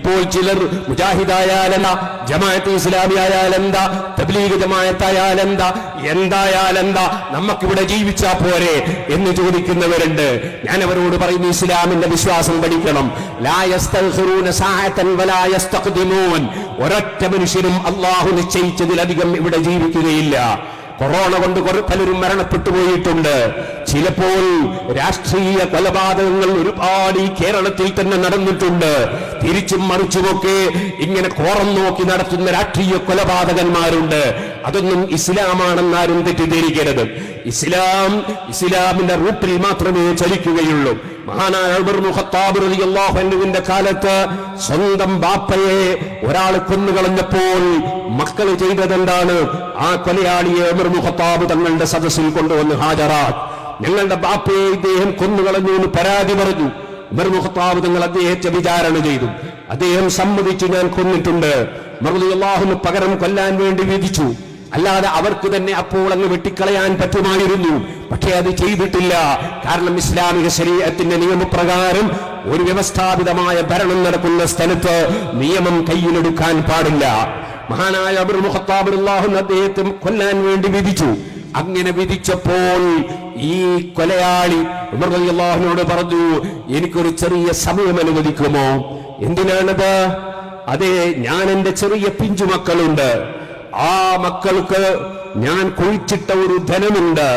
ഇപ്പോൾ ചിലർ മുജാഹിദായാലെന്താ, ജമാഅത്തെ ഇസ്ലാമി ആയാലെന്താ, തബ്ലീഗ് ജമാഅത്തായാലെന്താ, എന്തായാലെന്താ, നമുക്കിവിടെ ജീവിച്ചാ പോരെ എന്ന് ചോദിക്കുന്നവരുണ്ട്. ഞാൻ അവരോട് പറയുന്നു, ഇസ്ലാമിന്റെ വിശ്വാസം പഠിക്കണം. ലാ യസ്തഗ്ഫിറൂന സഅതൻ വലാ യസ്തഖ്ദിമൂൻ. ഒരൊറ്റ മനുഷ്യരും അല്ലാഹു നിശ്ചയിച്ചതിലധികം ഇവിടെ ജീവിക്കുകയില്ല. കൊറോണ കൊണ്ട് പലരും മരണപ്പെട്ടു പോയിട്ടുണ്ട്. ചിലപ്പോൾ രാഷ്ട്രീയ കൊലപാതകങ്ങൾ ഒരുപാട് ഈ കേരളത്തിൽ തന്നെ നടന്നിട്ടുണ്ട്. തിരിച്ചും മറിച്ചുമൊക്കെ ഇങ്ങനെ കോറം നോക്കി നടത്തുന്ന രാഷ്ട്രീയ കൊലപാതകന്മാരുണ്ട്. അതൊന്നും ഇസ്ലാമാണെന്നാരും തെറ്റിദ്ധരിക്കരുത്. ഇസ്ലാമിന്റെ റൂട്ടിൽ മാത്രമേ ചലിക്കുകയുള്ളൂ. മഹാനായ ഉമർ ഇബ്നു ഖത്താബ് റളിയല്ലാഹു അൻഹുവിന്റെ കാലത്ത് സ്വന്തം ബാപ്പയെ ഒരാൾ കൊന്നുകളഞ്ഞപ്പോൾ മക്കൾ ചെയ്തതെന്താണ്? ആ കൊലയാളിയെ ഉമർ ഇബ്നു ഖത്താബ് തങ്ങളുടെ സദസ്സിൽ കൊണ്ടുവന്ന് ഹാജരാക്കി. ഞങ്ങളുടെ ബാപ്പയെ ഇദ്ദേഹം കൊന്നുകളഞ്ഞു എന്ന് പരാതി പറഞ്ഞു. ഉമർ ഇബ്നു ഖത്താബ് തങ്ങൾ അദ്ദേഹത്തെ വിചാരണ ചെയ്തു. അദ്ദേഹം സമ്മതിച്ചു, ഞാൻ കൊന്നിട്ടുണ്ട്. ഉമർ റളിയല്ലാഹു അൻഹു പകരം കൊല്ലാൻ വേണ്ടി വിധിച്ചു. അല്ലാതെ അവർക്ക് തന്നെ അപ്പോൾ അങ്ങ് വെട്ടിക്കളയാൻ പറ്റുമായിരുന്നു. പക്ഷെ അത് ചെയ്തിട്ടില്ല. കാരണം ഇസ്ലാമിക ശരീഅത്തിന്റെ നിയമപ്രകാരം ഒരു വ്യവസ്ഥാപിതമായ ഭരണം നടക്കുന്ന സ്ഥലത്ത് നിയമം കയ്യിലെടുക്കാൻ പാടില്ല. മഹാനായ ഉമർ ഇബ്നു ഖത്താബ് റളിയല്ലാഹു അൻഹു അദ്ദേഹത്തെ കൊല്ലാൻ വേണ്ടി വിധിച്ചു. അങ്ങനെ വിധിച്ചപ്പോൾ ഈ കൊലയാളി ഉമർ റളിയല്ലാഹു അൻഹുവോട് പറഞ്ഞു, എനിക്കൊരു ചെറിയ സമയം അനുവദിക്കുമോ? എന്തിനാണത്? അതെ, ഞാൻ എന്റെ ചെറിയ പിഞ്ചുമക്കളുണ്ട്. ആ മക്കൾക്ക് ഞാൻ കുഴിച്ചിട്ട ഒരു ധനമുണ്ട്.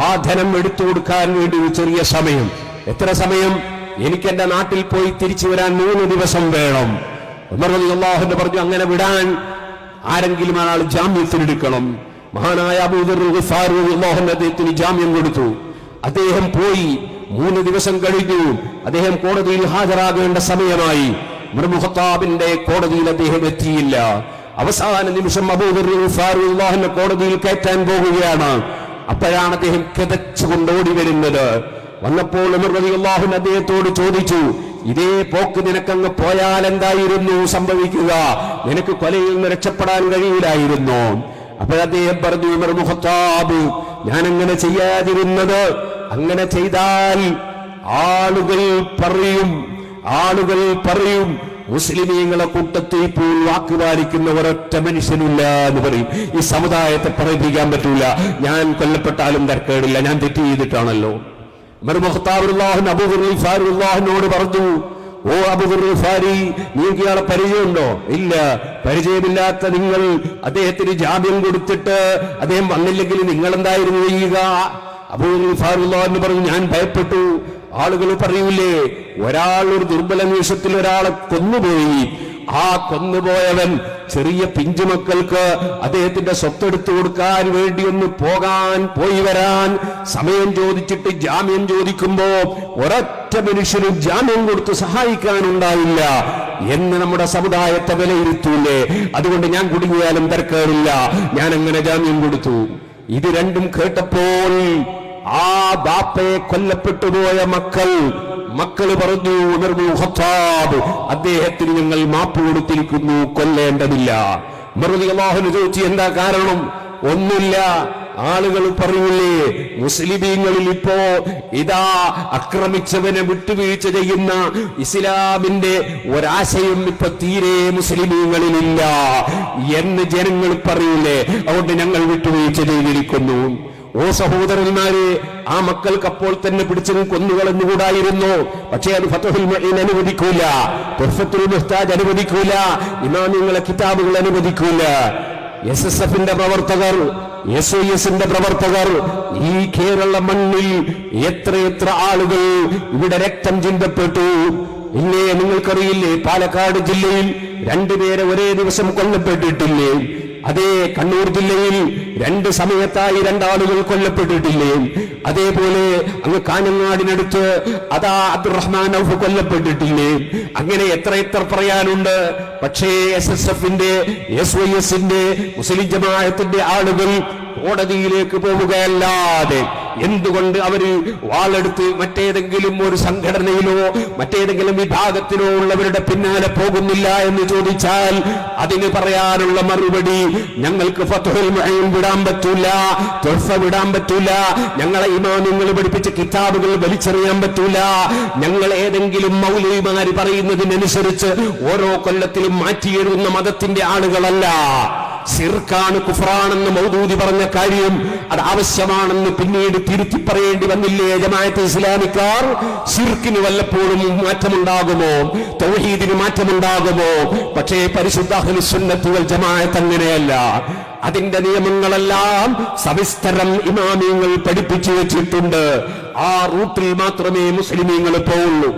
ആ ധനം എടുത്തു കൊടുക്കാൻ വേണ്ടി ഒരു ചെറിയ സമയം. എത്ര സമയം? എനിക്ക് എന്റെ നാട്ടിൽ പോയി തിരിച്ചു വരാൻ 3 ദിവസം വേണം. ഉമർ റളിയല്ലാഹു അൻഹു പറഞ്ഞു, അങ്ങനെ വിടാൻ ആരെങ്കിലും ആൾ ജാമ്യത്തിനെടുക്കണം. മഹാനായ അബൂദർ ഗിഫാരി റളിയല്ലാഹു അൻഹു അദ്ദേഹത്തിന് ജാമ്യം കൊടുത്തു. അദ്ദേഹം പോയി. 3 ദിവസം കഴിഞ്ഞു. അദ്ദേഹം കോടതിയിൽ ഹാജരാകേണ്ട സമയമായി. ഉമർ ഇബ്നു ഖത്താബിന്റെ കോടതിയിൽ അദ്ദേഹം എത്തിയില്ല. അവസാന നിമിഷം അബൂദർ ഗിഫാരി റളിയല്ലാഹു അൻഹു കോടതിയിൽ കയറ്റാൻ പോകുകയാണ്. അപ്പോഴാണ് അദ്ദേഹം കിതച്ചുകൊണ്ട് ഓടി വരുന്നത്. വന്നപ്പോൾ ഉമർ റളിയല്ലാഹു അൻഹു അദ്ദേഹത്തോട് ചോദിച്ചു, ഇതേ പോക്ക് നിനക്കങ്ങ് പോയാൽ എന്തായിരുന്നു സംഭവിക്കുക? നിനക്ക് കൊലയിൽ നിന്ന് രക്ഷപ്പെടാൻ കഴിയില്ലായിരുന്നു. അപ്പോഴദ്ദേഹം പറഞ്ഞു, ഉമർ ഇബ്നു ഖത്താബ്, ഞാൻ അങ്ങനെ ചെയ്യാതിരുന്നത്, അങ്ങനെ ചെയ്താൽ ആളുകൾ പറയും മുസ്ലിമീങ്ങളെ കൂട്ടത്തിൽ ഇപ്പോൾ വാക്കുപാലിക്കുന്ന ഒരൊറ്റ മനുഷ്യനില്ല എന്ന് പറയും. ഈ സമുദായത്തെ പറയിപ്പിക്കാൻ പറ്റൂല. ഞാൻ കൊല്ലപ്പെട്ടാലും തരക്കേടില്ല, ഞാൻ തെറ്റ് ചെയ്തിട്ടാണല്ലോ. ഉമർ ഇബ്നു ഖത്താബ് റളിയല്ലാഹു അൻഹു അബൂദർ ഗിഫാരി റളിയല്ലാഹു അൻഹുവോട് പറഞ്ഞു, ഓ അബൂദർ ഗിഫാരി, നിങ്ങൾക്ക് ഇയാളെ പരിചയമുണ്ടോ? ഇല്ല. പരിചയമില്ലാത്ത നിങ്ങൾ അദ്ദേഹത്തിന് ജാമ്യം കൊടുത്തിട്ട് അദ്ദേഹം വന്നില്ലെങ്കിൽ നിങ്ങൾ എന്തായിരുന്നു ചെയ്യുക? അബൂദർ ഗിഫാരി റളിയല്ലാഹു അൻഹു പറഞ്ഞു, ഞാൻ ഭയപ്പെട്ടു. ആളുകൾ പറയൂലേ, ഒരാൾ ഒരു ദുർബല നിമിഷത്തിൽ ഒരാളെ കൊന്നുപോയി. ആ കൊന്നുപോയവൻ ചെറിയ പിഞ്ചുമക്കൾക്ക് അദ്ദേഹത്തിന്റെ സ്വത്തെടുത്തു കൊടുക്കാൻ വേണ്ടി ഒന്ന് പോയി വരാൻ സമയം ചോദിച്ചിട്ട് ജാമ്യം ചോദിക്കുമ്പോ ഒരൊറ്റ മനുഷ്യനും ജാമ്യം കൊടുത്ത് സഹായിക്കാനുണ്ടാവില്ല എന്ന് നമ്മുടെ സമുദായത്തെ വിലയിരുത്തൂലേ? അതുകൊണ്ട് ഞാൻ കുടുങ്ങിയാലും തരക്കേടില്ല, ഞാൻ അങ്ങനെ ജാമ്യം കൊടുത്തു. ഇത് രണ്ടും കേട്ടപ്പോൾ ആ ബാപ്പയെ കൊല്ലപ്പെട്ടുപോയ മക്കൾ പറഞ്ഞു, ഉമർ ഇബ്നു ഖത്താബ്, അദ്ദേഹത്തിന് ഞങ്ങൾ മാപ്പ് കൊടുത്തിരിക്കുന്നു, കൊല്ലേണ്ടതില്ല. ഉമർ റളിയല്ലാഹു അൻഹു ചോദിച്ചു, എന്താ കാരണം? ഒന്നുമില്ല. ആളുകൾ പറയൂലേ, മുസ്ലിമീങ്ങളിൽ ഇപ്പോ ഇതാ ആക്രമിച്ചവനെ വിട്ടുവീഴ്ച ചെയ്യുന്ന ഇസ്ലാമിന്റെ ഒരാശയം ഇപ്പൊ തീരെ മുസ്ലിമീങ്ങളിലില്ല എന്ന് ജനങ്ങൾ പറയൂലേ, അതുകൊണ്ട് ഞങ്ങൾ വിട്ടുവീഴ്ച ചെയ്തിരിക്കുന്നു. ഓ സഹോദരന്മാരെ, ആ മക്കൾക്ക് അപ്പോൾ തന്നെ പിടിച്ചും കൊന്നുകളഞ്ഞുകൂടായിരുന്നു. പക്ഷേ അത് ഫത്ഹുൽ മുഈൻ അനുവദിക്കൂല, തുഹ്ഫത്തുൽ മുഹ്താജ് അനുവദിക്കൂല, ഇമാമിങ്ങളെ കിതാബുകൾ അനുവദിക്കൂല. SSFന്റെ പ്രവർത്തകർ, SOSന്റെ പ്രവർത്തകർ ഈ കേരള മണ്ണിൽ എത്രയെത്ര ആളുകൾ ഇവിടെ രക്തം ചിന്തപ്പെട്ടു. ഇല്ലേ, നിങ്ങൾക്കറിയില്ലേ, പാലക്കാട് ജില്ലയിൽ 2 പേരെ ഒരേ ദിവസം കൊല്ലപ്പെട്ടിട്ടില്ലേ? അതേ കണ്ണൂർ ജില്ലയിൽ 2 സമയത്തായി 2 ആളുകൾ കൊല്ലപ്പെട്ടിട്ടില്ലേ? അതേപോലെ അങ്ങ് കാഞ്ഞങ്ങാടിനടുത്ത് അതാ അബ്ദുറഹ്മാൻ ഔഫ് കൊല്ലപ്പെട്ടിട്ടില്ലേ? അങ്ങനെ എത്ര പറയാനുണ്ട്. പക്ഷേ SSFന്റെ, SYSന്റെ, മുസ്ലിം ജമാഅത്തിന്റെ ആളുകൾ കോടതിയിലേക്ക് പോവുകയല്ലാതെ എന്തുകൊണ്ട് അവര് വാളെടുത്ത് മറ്റേതെങ്കിലും ഒരു സംഘടനയിലോ മറ്റേതെങ്കിലും വിഭാഗത്തിലോ ഉള്ളവരുടെ പിന്നാലെ പോകുന്നില്ല എന്ന് ചോദിച്ചാൽ അതിന് പറയാനുള്ള മറുപടി, ഞങ്ങൾക്ക് ഫത്ഹുൽ മുഈൻ വിടാൻ പറ്റൂല, തുഹ്ഫ വിടാൻ പറ്റൂല, ഞങ്ങളെ ഇമാമുകൾ പഠിപ്പിച്ച കിതാബുകൾ വലിച്ചെറിയാൻ പറ്റൂല, ഞങ്ങൾ ഏതെങ്കിലും മൗലവിമാര് പറയുന്നതിനനുസരിച്ച് ഓരോ കൊല്ലത്തിലും മാറ്റിയെഴുതുന്ന മതത്തിന്റെ ആളുകളല്ല. ശിർക്കാണ്, കുഫ്റാണെന്ന് മൗദൂദി പറഞ്ഞ കാര്യം അത് ആവശ്യമാണെന്ന് പിന്നീട് തിരുത്തി പറയേണ്ടി വന്നില്ലേ ജമാഅത്തെ ഇസ്ലാമിക്കാർ? ശിർക്കിന് വല്ലപ്പോഴും മാറ്റമുണ്ടാകുമോ? തൗഹീദിന് മാറ്റമുണ്ടാകുമോ? പക്ഷേ പരിശുദ്ധ അഹ്ലുസ് സുന്നത്ത് വൽ ജമാഅത്ത് അങ്ങനെയല്ല. അതിന്റെ നിയമങ്ങളെല്ലാം സവിസ്തരം ഇമാമിയങ്ങൾ പഠിപ്പിച്ചു വെച്ചിട്ടുണ്ട്. ആ റൂട്ടിൽ മാത്രമേ മുസ്ലിമീങ്ങൾ പോവുള്ളൂ.